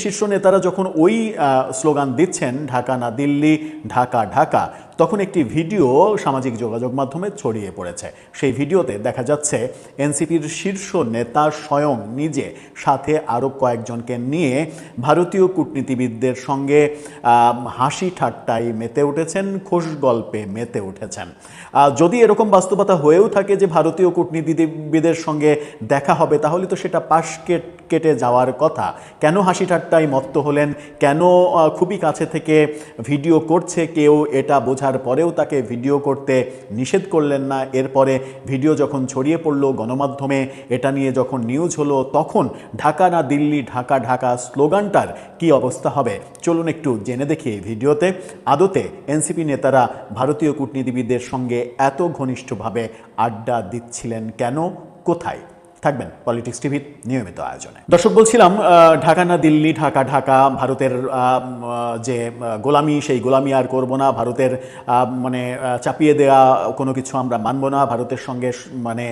শীর্ষ নেতারা যখন ওই স্লোগান দিচ্ছেন, ঢাকা না দিল্লি, ঢাকা ঢাকা, তখন একটি ভিডিও সামাজিক যোগাযোগ মাধ্যমে ছড়িয়ে পড়েছে। সেই ভিডিওতে দেখা যাচ্ছে এনসিপির শীর্ষ নেতা স্বয়ং নিজে সাথে আরও কয়েকজনকে নিয়ে ভারতীয় কূটনীতিবিদদের সঙ্গে হাসি ঠাট্টায় মেতে উঠেছেন, খোশ গল্পে মেতে উঠেছেন। যদি এরকম বাস্তবতা হয়েও থাকে যে ভারতীয় কূটনীতিবিদের সঙ্গে দেখা হবে, তাহলে তো সেটা পাশ কেটে যাওয়ার কথা। কেন হাসি ঠাট্টায় মত্ত হলেন? কেন খুবই কাছে থেকে ভিডিও করছে কেউ, এটা বোঝার পরেও তাকে ভিডিও করতে নিষেধ করলেন না? এরপরে ভিডিও যখন ছড়িয়ে পড়লো গণমাধ্যমে, এটা নিয়ে যখন নিউজ হলো, তখন ঢাকা না দিল্লি, ঢাকা ঢাকা স্লোগানটার কি অবস্থা হবে? চলুন একটু জেনে দেখি এই ভিডিওতে। আদতে এনসিপি নেতারা ভারতীয় কূটনীতিবিদদের সঙ্গে এত ঘনিষ্ঠভাবে আড্ডা দিচ্ছিলেন কেন, কোথায়? থাকবেন পলিটিক্স টিভির নিয়মিত আয়োজনে। দর্শক, বলছিলাম ঢাকা না দিল্লি, ঢাকা ঢাকা, ভারতের যে গোলামি, সেই গোলামি আর করব না, ভারতের মানে চাপিয়ে দেওয়া কোনো কিছু আমরা মানব না, ভারতের সঙ্গে মানে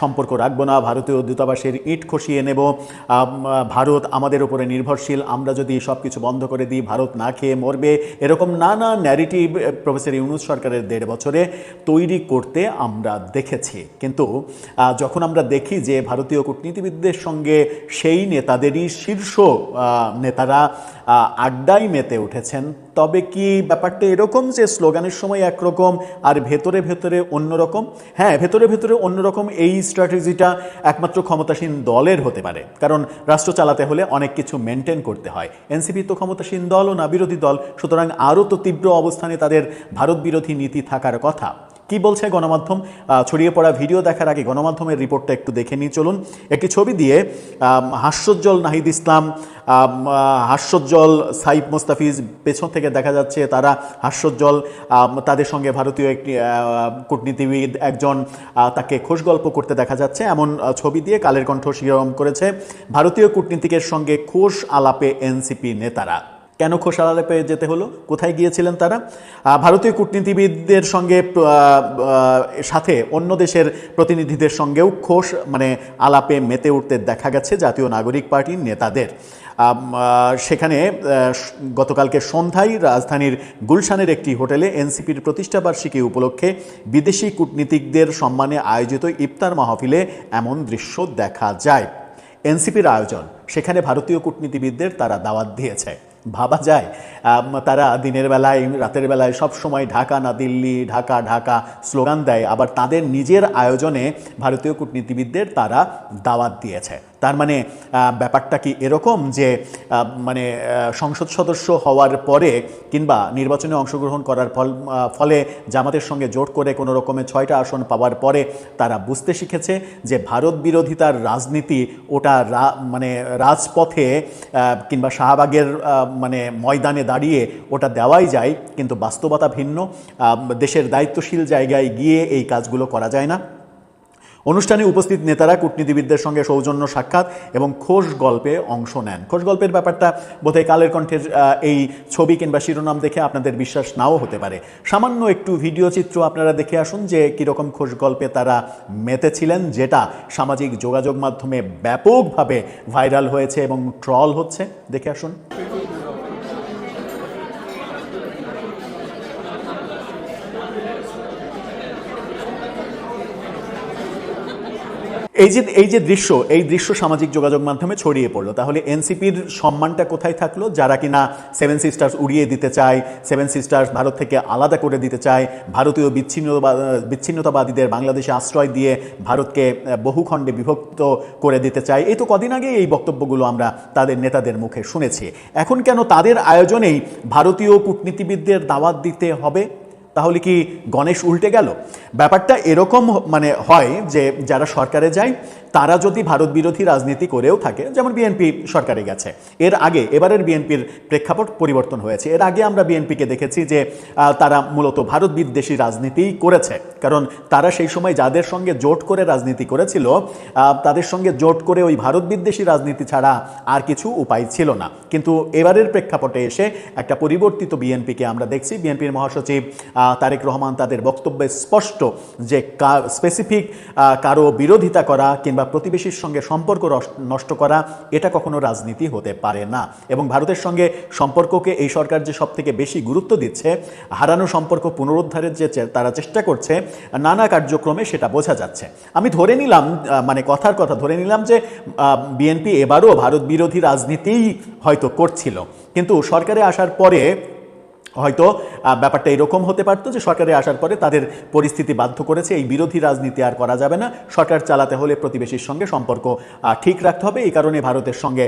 সম্পর্ক রাখবো না, ভারতীয় দূতাবাসের ইট খসিয়ে নেব, ভারত আমাদের উপরে নির্ভরশীল, আমরা যদি সব কিছু বন্ধ করে দিই ভারত না খেয়ে মরবে, এরকম নানা ন্যারেটিভ প্রফেসর ইউনূস সরকারের 1.5 বছরে তৈরি করতে আমরা দেখেছি। কিন্তু যখন আমরা দেখি যে ভারতীয় কূটনীতিবিদদের সঙ্গে সেই নেতাদেরই শীর্ষ নেতারা আড্ডায় মেতে উঠেছেন, তবে কি ব্যাপারটা এরকম যে স্লোগানের সময় একরকম আর ভেতরে ভেতরে অন্যরকম? হ্যাঁ, ভেতরে ভেতরে অন্যরকম। এই স্ট্র্যাটেজিটা একমাত্র ক্ষমতাসীন দলের হতে পারে, কারণ রাষ্ট্র চালাতে হলে অনেক কিছু মেনটেন করতে হয়। এনসিপি তো ক্ষমতাসীন দলও না, বিরোধী দল, সুতরাং আরও তো তীব্র অবস্থানে তাদের ভারত বিরোধী নীতি থাকার কথা। কি বলছে গণমাধ্যম? ছড়িয়ে পড়া ভিডিও দেখার আগে গণমাধ্যমের রিপোর্টটা একটু দেখে নিই চলুন। একটি ছবি দিয়ে হাস্যোজ্জ্বল নাহিদ ইসলাম, হাস্যোজ্জ্বল সাইফ মোস্তাফিজ, পেছন থেকে দেখা যাচ্ছে তারা হাস্যোজ্জ্বল, তাদের সঙ্গে ভারতীয় একটি কূটনীতিবিদ একজন, তাকে খোশ গল্প করতে দেখা যাচ্ছে, এমন ছবি দিয়ে কালের কণ্ঠ শিরোনাম করেছে, ভারতীয় কূটনীতিকের সঙ্গে খোশ আলাপে এনসিপি নেতারা। কেন খোশ আলাপে যেতে হলো? কোথায় গিয়েছিলেন তারা? ভারতীয় কূটনীতিবিদদের সঙ্গে সাথে অন্য দেশের প্রতিনিধিদের সঙ্গেও খোশ মানে আলাপে মেতে উঠতে দেখা গেছে জাতীয় নাগরিক পার্টির নেতাদের। সেখানে গতকালকে সন্ধ্যায় রাজধানীর গুলশানের একটি হোটেলে এনসিপির প্রতিষ্ঠাবার্ষিকী উপলক্ষে বিদেশি কূটনীতিকদের সম্মানে আয়োজিত ইফতার মাহফিলে এমন দৃশ্য দেখা যায়। এনসিপির আয়োজন, সেখানে ভারতীয় কূটনীতিবিদদের তারা দাওয়াত দিয়েছে। ভাবা যায়, তারা দিনের বেলায় রাতের বেলায় সব সময় ঢাকা না দিল্লি, ঢাকা ঢাকা স্লোগান দেয়, আবার তাদের নিজের আয়োজনে ভারতীয় কূটনীতিবিদদের তারা দাওয়াত দিয়েছে। তার মানে ব্যাপারটা কি এরকম যে মানে সংসদ সদস্য হওয়ার পরে কিংবা নির্বাচনে অংশগ্রহণ করার ফলে জামাতের সঙ্গে জোট করে কোনো রকমে 6টা আসন পাওয়ার পরে তারা বুঝতে শিখেছে যে ভারত বিরোধিতার রাজনীতি ওটা মানে রাজপথে কিংবা শাহবাগের মানে ময়দানে দাঁড়িয়ে ওটা দেওয়াই যায়, কিন্তু বাস্তবতা ভিন্ন। দেশের দায়িত্বশীল জায়গায় গিয়ে এই কাজগুলো করা যায় না। অনুষ্ঠানে উপস্থিত নেতারা কূটনীতিবিদদের সঙ্গে সৌজন্য সাক্ষাৎ এবং খোশ গল্পে অংশ নেন। খোশ গল্পের ব্যাপারটা বোধহয় কালের কণ্ঠের এই ছবি কিংবা শিরোনাম দেখে আপনাদের বিশ্বাস নাও হতে পারে। সামান্য একটু ভিডিও চিত্র আপনারা দেখে আসুন যে কীরকম খোশ গল্পে তারা মেতেছিলেন, যেটা সামাজিক যোগাযোগ মাধ্যমে ব্যাপকভাবে ভাইরাল হয়েছে এবং ট্রল হচ্ছে। দেখে আসুন। এই যে দৃশ্য সামাজিক যোগাযোগ মাধ্যমে ছড়িয়ে পড়লো, তাহলে এনসিপির সম্মানটা কোথায় থাকলো? যারা কিনা 7 সিস্টার্স উড়িয়ে দিতে চায়, 7 সিস্টার্স ভারত থেকে আলাদা করে দিতে চায়, ভারতীয় বিচ্ছিন্নতাবাদীদের বাংলাদেশে আশ্রয় দিয়ে ভারতকে বহুখণ্ডে বিভক্ত করে দিতে চায়। এই তো কদিন আগে এই বক্তব্যগুলো আমরা তাদের নেতাদের মুখে শুনেছি। এখন কেন তাদের আয়োজনেই ভারতীয় কূটনীতিবিদদের দাওয়াত দিতে হবে? তাহলে কি গণেশ উল্টে গেল? ব্যাপারটা এরকম মানে হয় যে যারা সরকারে যায় তারা যদি ভারত বিরোধী রাজনীতি করেও থাকে, যেমন বিএনপি সরকারে গেছে, এর আগে এবারের বিএনপির প্রেক্ষাপট পরিবর্তন হয়েছে। এর আগে আমরা বিএনপিকে দেখেছি যে তারা মূলত ভারত বিদ্বেষী রাজনীতিই করেছে, কারণ তারা সেই সময় যাদের সঙ্গে জোট করে রাজনীতি করেছিল তাদের সঙ্গে জোট করে ওই ভারত বিদ্বেষী রাজনীতি ছাড়া আর কিছু উপায় ছিল না। কিন্তু এবারের প্রেক্ষাপটে এসে একটা পরিবর্তিত বিএনপিকে আমরা দেখছি। বিএনপির মহাসচিব তারেক রহমান তাদের বক্তব্যে স্পষ্ট যে স্পেসিফিক কারো বিরোধিতা করা কিংবা কিংবা প্রতিবেশীর সঙ্গে সম্পর্ক নষ্ট করা এটা কখনো রাজনীতি হতে পারে না। এবং ভারতের সঙ্গে সম্পর্ককে এই সরকার যে সবথেকে বেশি গুরুত্ব দিচ্ছে, হারানো সম্পর্ক পুনরুদ্ধারের যে তারা চেষ্টা করছে নানা কার্যক্রমে, সেটা বোঝা যাচ্ছে। আমি ধরে নিলাম, মানে কথার কথা ধরে নিলাম যে বিএনপি এবারও ভারত বিরোধী রাজনীতিই হয়তো করছিল, কিন্তু সরকারে আসার পরে হয়তো ব্যাপারটা এরকম হতে পারতো যে সরকারে আসার পরে তাদের পরিস্থিতি বাধ্য করেছে এই বিরোধী রাজনীতি আর করা যাবে না, সরকার চালাতে হলে প্রতিবেশীর সঙ্গে সম্পর্ক ঠিক রাখতে হবে। এই কারণে ভারতের সঙ্গে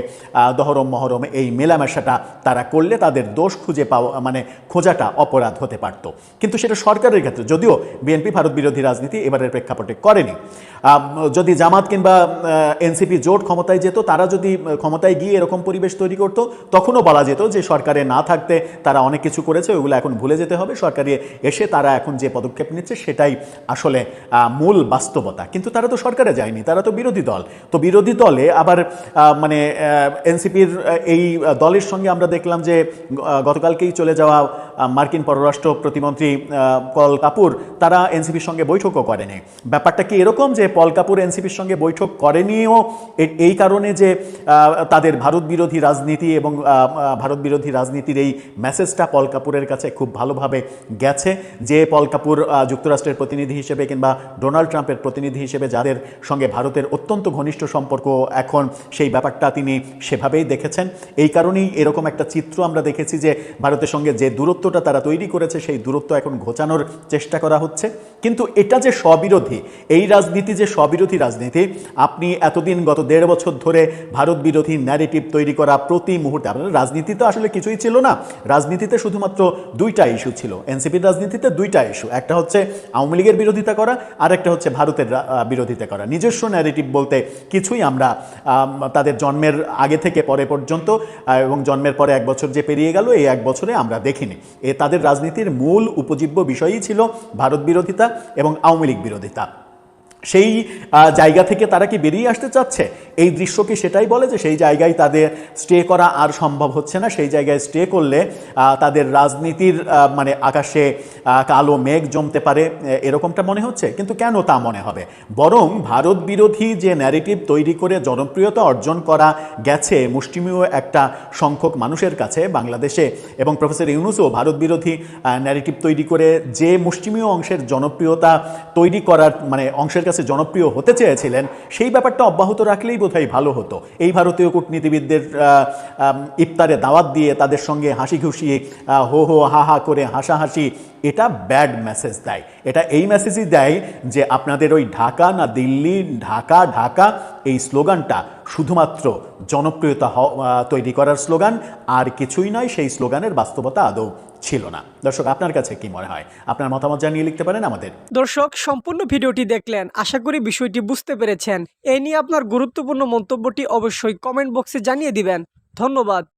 দহরম মহরম এই মেলামেশাটা তারা করলে তাদের দোষ খুঁজে পাওয়া, মানে খোঁজাটা অপরাধ হতে পারত। কিন্তু সেটা সরকারের ক্ষেত্রে, যদিও বিএনপি ভারত বিরোধী রাজনীতি এবারের প্রেক্ষাপটে করেনি। যদি জামাত কিংবা এনসিপি জোট ক্ষমতায় যেত, তারা যদি ক্ষমতায় গিয়ে এরকম পরিবেশ তৈরি করতো, তখনও বলা যেত যে সরকারে না থাকতে তারা অনেক কিছু করেছে, ওইগুলো এখন ভুলে যেতে হবে, সরকারে এসে তারা এখন যে পদক্ষেপ নিচ্ছে সেটাই আসলে মূল বাস্তবতা। কিন্তু তারা তো সরকারে যায়নি, তারা তো বিরোধী দল। তো বিরোধী দলে আবার মানে এনসিপির এই দলের সঙ্গে আমরা দেখলাম যে গতকালকেই চলে যাওয়া মার্কিন পররাষ্ট্র প্রতিমন্ত্রী পল কাপুর, তারা এনসিপির সঙ্গে বৈঠকও করেনি। ব্যাপারটা কি এরকম যে পল কাপুর এনসিপির সঙ্গে বৈঠক করেনিও এই কারণে যে তাদের ভারত বিরোধী রাজনীতি এবং ভারত বিরোধী রাজনীতির এই মেসেজটা পল কাপুরের কাছে খুব ভালোভাবে গেছে, যে পল কাপুর যুক্তরাষ্ট্রের প্রতিনিধি হিসেবে কিংবা ডোনাল্ড ট্রাম্পের প্রতিনিধি হিসেবে যাদের সঙ্গে ভারতের অত্যন্ত ঘনিষ্ঠ সম্পর্ক এখন, সেই ব্যাপারটা তিনি সেভাবেই দেখেছেন। এই কারণেই এরকম একটা চিত্র আমরা দেখেছি যে ভারতের সঙ্গে যে দূরত্বটা তারা তৈরি করেছে সেই দূরত্ব এখন ঘোচানোর চেষ্টা করা হচ্ছে। কিন্তু এটা যে স্ববিরোধী, এই রাজনীতি যে স্ববিরোধী রাজনীতি, আপনি এতদিন গত 1.5 বছর ধরে ভারত বিরোধী ন্যারেটিভ তৈরি করা প্রতি মুহূর্তে, আপনার রাজনীতি তো আসলে কিছুই ছিল না, রাজনীতিতে শুধুমাত্র 2টা ইস্যু ছিল। এনসিপির রাজনীতিতে 2টা ইস্যু, একটা হচ্ছে আওয়ামী লীগের বিরোধিতা করা, আর একটা হচ্ছে ভারতের বিরোধিতা করা। নিজস্ব ন্যারেটিভ বলতে কিছুই আমরা তাদের জন্মের আগে থেকে পরে পর্যন্ত এবং জন্মের পরে 1 বছর যে পেরিয়ে গেল, এই 1 বছরে আমরা দেখিনি। তাদের রাজনীতির মূল উপজীব্য বিষয়ই ছিল ভারত বিরোধিতা এবং আওয়ামী লীগ বিরোধিতা। সেই জায়গা থেকে তারা কি বেরিয়ে আসতে চাচ্ছে? এই দৃশ্য কি সেটাই বলে যে সেই জায়গায় তাদের স্টে করা আর সম্ভব হচ্ছে না? সেই জায়গায় স্টে করলে তাদের রাজনীতির মানে আকাশে কালো মেঘ জমতে পারে, এরকমটা মনে হচ্ছে। কিন্তু কেন তা মনে হবে? বরং ভারত বিরোধী যে ন্যারেটিভ তৈরি করে জনপ্রিয়তা অর্জন করা গেছে মুষ্টিমেয় একটা সংখ্যক মানুষের কাছে বাংলাদেশে, এবং প্রফেসর ইউনূসও ভারত বিরোধী ন্যারেটিভ তৈরি করে যে মুষ্টিমেয় অংশের জনপ্রিয়তা তৈরি করার, মানে অংশের কাছে জনপ্রিয় হতে চেয়েছিলেন, সেই ব্যাপারটা অব্যাহত রাখলেই বোধহয় ভালো হতো। এই ভারতীয় কূটনীতিবিদদের ইফতারে দাওয়াত দিয়ে তাদের সঙ্গে হাসি খুশি হো হো হা হা করে হাসাহাসি, এটা ব্যাড মেসেজ দেয়। এটা এই মেসেজই দেয় যে আপনাদের ওই ঢাকা না দিল্লি, ঢাকা ঢাকা এই স্লোগানটা শুধুমাত্র জনপ্রিয়তা তৈরি করার স্লোগান, আর কিছুই নয়। সেই স্লোগানের বাস্তবতা আদৌ ছিল না। দর্শক, আপনার কাছে কি মনে হয়? আপনার মতামত জানিয়ে লিখতে পারেন আমাদের। দর্শক, সম্পূর্ণ ভিডিওটি দেখলেন, আশা করি বিষয়টি বুঝতে পেরেছেন। এই নিয়ে আপনার গুরুত্বপূর্ণ মন্তব্যটি অবশ্যই কমেন্ট বক্সে জানিয়ে দিবেন। ধন্যবাদ।